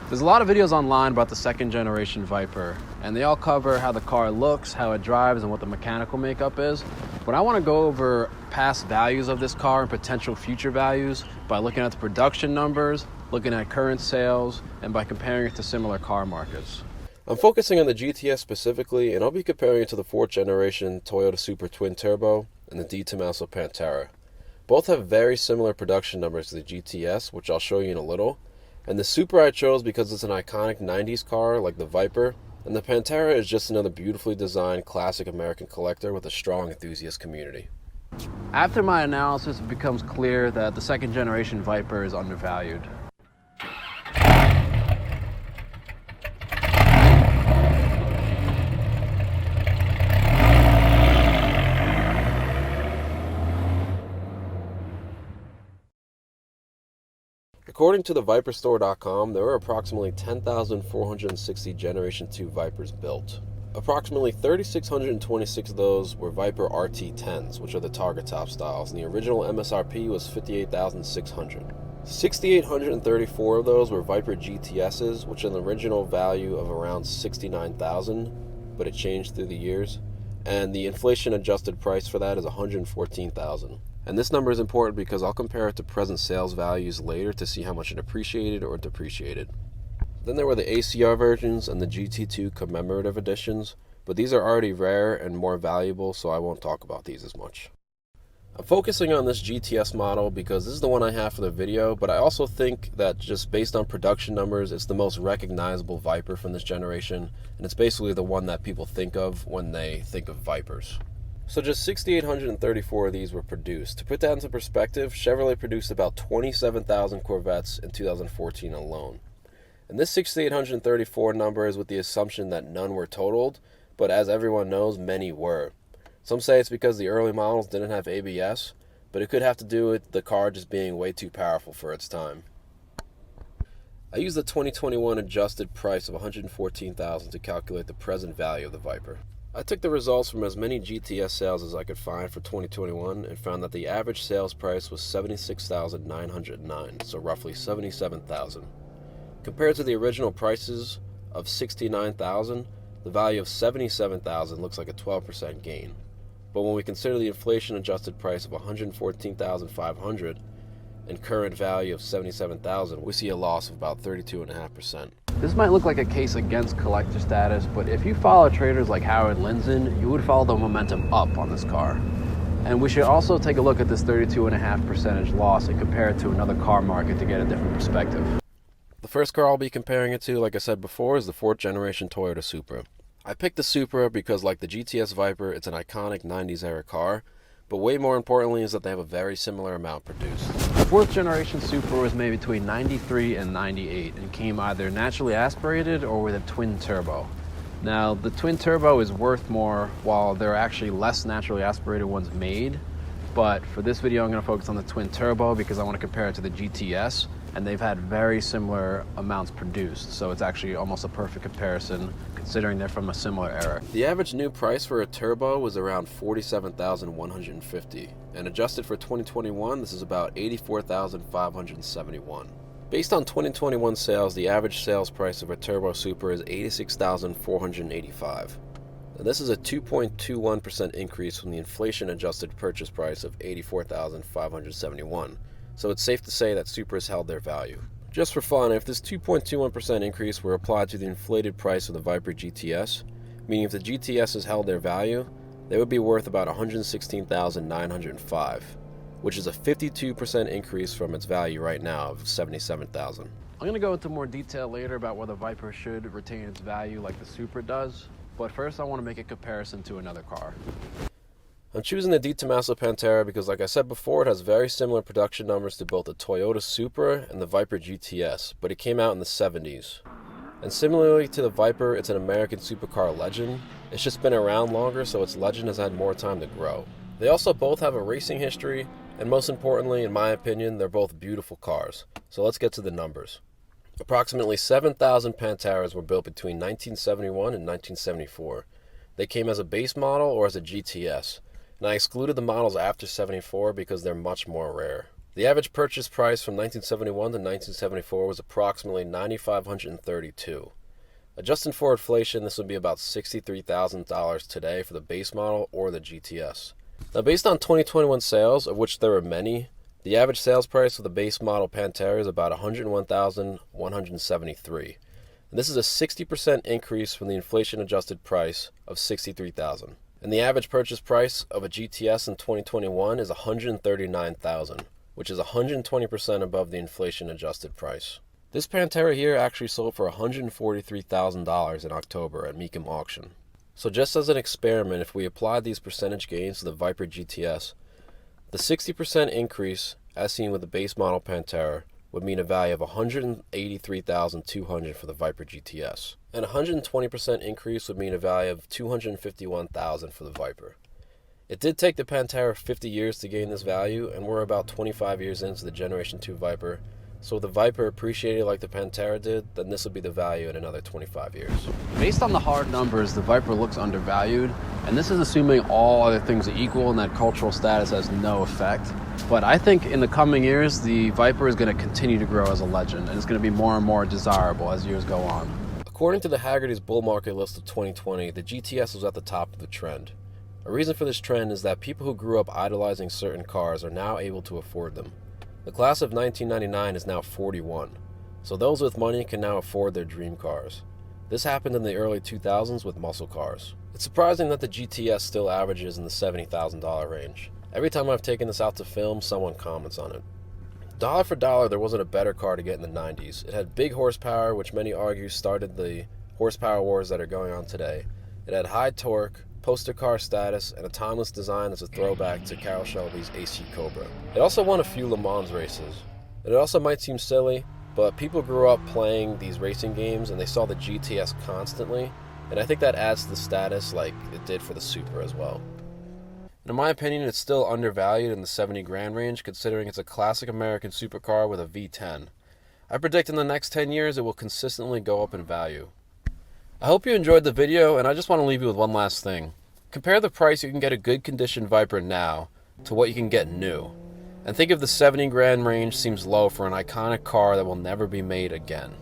There's a lot of videos online about the second generation Viper, and they all cover how the car looks, how it drives, and what the mechanical makeup is. But I want to go over past values of this car and potential future values by looking at the production numbers, looking at current sales, and by comparing it to similar car markets. I'm focusing on the GTS specifically, and I'll be comparing it to the 4th generation Toyota Supra Twin Turbo and the D Tomaso Pantera. Both have very similar production numbers to the GTS, which I'll show you in a little. And the Supra I chose because it's an iconic 90s car like the Viper, and the Pantera is just another beautifully designed classic American collector with a strong enthusiast community. After my analysis, it becomes clear that the second generation Viper is undervalued. According to the Viperstore.com, there were approximately 10,460 Generation 2 Vipers built. Approximately 3,626 of those were Viper RT10s, which are the target top styles, and the original MSRP was $58,600. 6,834 of those were Viper GTSs, which had an original value of around $69,000, but it changed through the years, and the inflation-adjusted price for that is $114,000. And this number is important because I'll compare it to present sales values later to see how much it appreciated or depreciated. Then there were the ACR versions and the GT2 commemorative editions, but these are already rare and more valuable, so I won't talk about these as much. I'm focusing on this GTS model because this is the one I have for the video, but I also think that just based on production numbers, it's the most recognizable Viper from this generation, and it's basically the one that people think of when they think of Vipers. So just 6,834 of these were produced. To put that into perspective, Chevrolet produced about 27,000 Corvettes in 2014 alone. And this 6,834 number is with the assumption that none were totaled, but as everyone knows, many were. Some say it's because the early models didn't have ABS, but it could have to do with the car just being way too powerful for its time. I used the 2021 adjusted price of $114,000 to calculate the present value of the Viper. I took the results from as many GTS sales as I could find for 2021 and found that the average sales price was $76,909, so roughly $77,000. Compared to the original prices of $69,000, the value of $77,000 looks like a 12% gain. But when we consider the inflation-adjusted price of $114,500 and current value of $77,000, we see a loss of about 32.5%. This might look like a case against collector status, but if you follow traders like Howard Lindzen, you would follow the momentum up on this car. And we should also take a look at this 32.5% loss and compare it to another car market to get a different perspective. The first car I'll be comparing it to, like I said before, is the 4th generation Toyota Supra. I picked the Supra because, like the GTS Viper, it's an iconic 90s era car, but way more importantly is that they have a very similar amount produced. The 4th generation Supra was made between 93 and 98 and came either naturally aspirated or with a twin turbo. Now, the twin turbo is worth more while there are actually less naturally aspirated ones made, but for this video I'm going to focus on the twin turbo because I want to compare it to the GTS, and they've had very similar amounts produced, so it's actually almost a perfect comparison considering they're from a similar era. The average new price for a turbo was around $47,150, and adjusted for 2021, this is about $84,571. Based on 2021 sales, the average sales price of a turbo Supra is $86,485. And this is a 2.21% increase from the inflation-adjusted purchase price of $84,571. So it's safe to say that Supras held their value. Just for fun, if this 2.21% increase were applied to the inflated price of the Viper GTS, meaning if the GTSs held their value, they would be worth about $116,905, which is a 52% increase from its value right now of $77,000. I'm going to go into more detail later about whether Viper should retain its value like the Supra does, but first I want to make a comparison to another car. I'm choosing the D Tomaso Pantera because, like I said before, it has very similar production numbers to both the Toyota Supra and the Viper GTS, but it came out in the 70s. And similarly to the Viper, it's an American supercar legend. It's just been around longer, so its legend has had more time to grow. They also both have a racing history, and most importantly, in my opinion, they're both beautiful cars. So let's get to the numbers. Approximately 7,000 Panteras were built between 1971 and 1974. They came as a base model or as a GTS. And I excluded the models after 74 because they're much more rare. The average purchase price from 1971 to 1974 was approximately $9,532. Adjusting for inflation, this would be about $63,000 today for the base model or the GTS. Now, based on 2021 sales, of which there are many, the average sales price of the base model Pantera is about $101,173. And this is a 60% increase from the inflation-adjusted price of $63,000. And the average purchase price of a GTS in 2021 is $139,000, which is 120% above the inflation-adjusted price. This Pantera here actually sold for $143,000 in October at Mecum Auction. So just as an experiment, if we applied these percentage gains to the Viper GTS, the 60% increase, as seen with the base model Pantera, would mean a value of $183,200 for the Viper GTS. And a 120% increase would mean a value of $251,000 for the Viper. It did take the Pantera 50 years to gain this value, and we're about 25 years into the Generation 2 Viper. So if the Viper appreciated like the Pantera did, then this would be the value in another 25 years. Based on the hard numbers, the Viper looks undervalued, and this is assuming all other things are equal and that cultural status has no effect. But I think in the coming years, the Viper is going to continue to grow as a legend, and it's going to be more and more desirable as years go on. According to the Hagerty's bull market list of 2020, the GTS was at the top of the trend. A reason for this trend is that people who grew up idolizing certain cars are now able to afford them. The class of 1999 is now 41, so those with money can now afford their dream cars. This happened in the early 2000s with muscle cars. It's surprising that the GTS still averages in the $70,000 range. Every time I've taken this out to film, someone comments on it. Dollar for dollar, there wasn't a better car to get in the 90s. It had big horsepower, which many argue started the horsepower wars that are going on today. It had high torque, poster car status, and a timeless design as a throwback to Carroll Shelby's AC Cobra. It also won a few Le Mans races. And it also might seem silly, but people grew up playing these racing games and they saw the GTS constantly, and I think that adds to the status like it did for the Supra as well. And in my opinion, it's still undervalued in the 70 grand range, considering it's a classic American supercar with a V10. I predict in the next 10 years it will consistently go up in value. I hope you enjoyed the video, and I just want to leave you with one last thing. Compare the price you can get a good condition Viper now to what you can get new. And think if the 70 grand range seems low for an iconic car that will never be made again.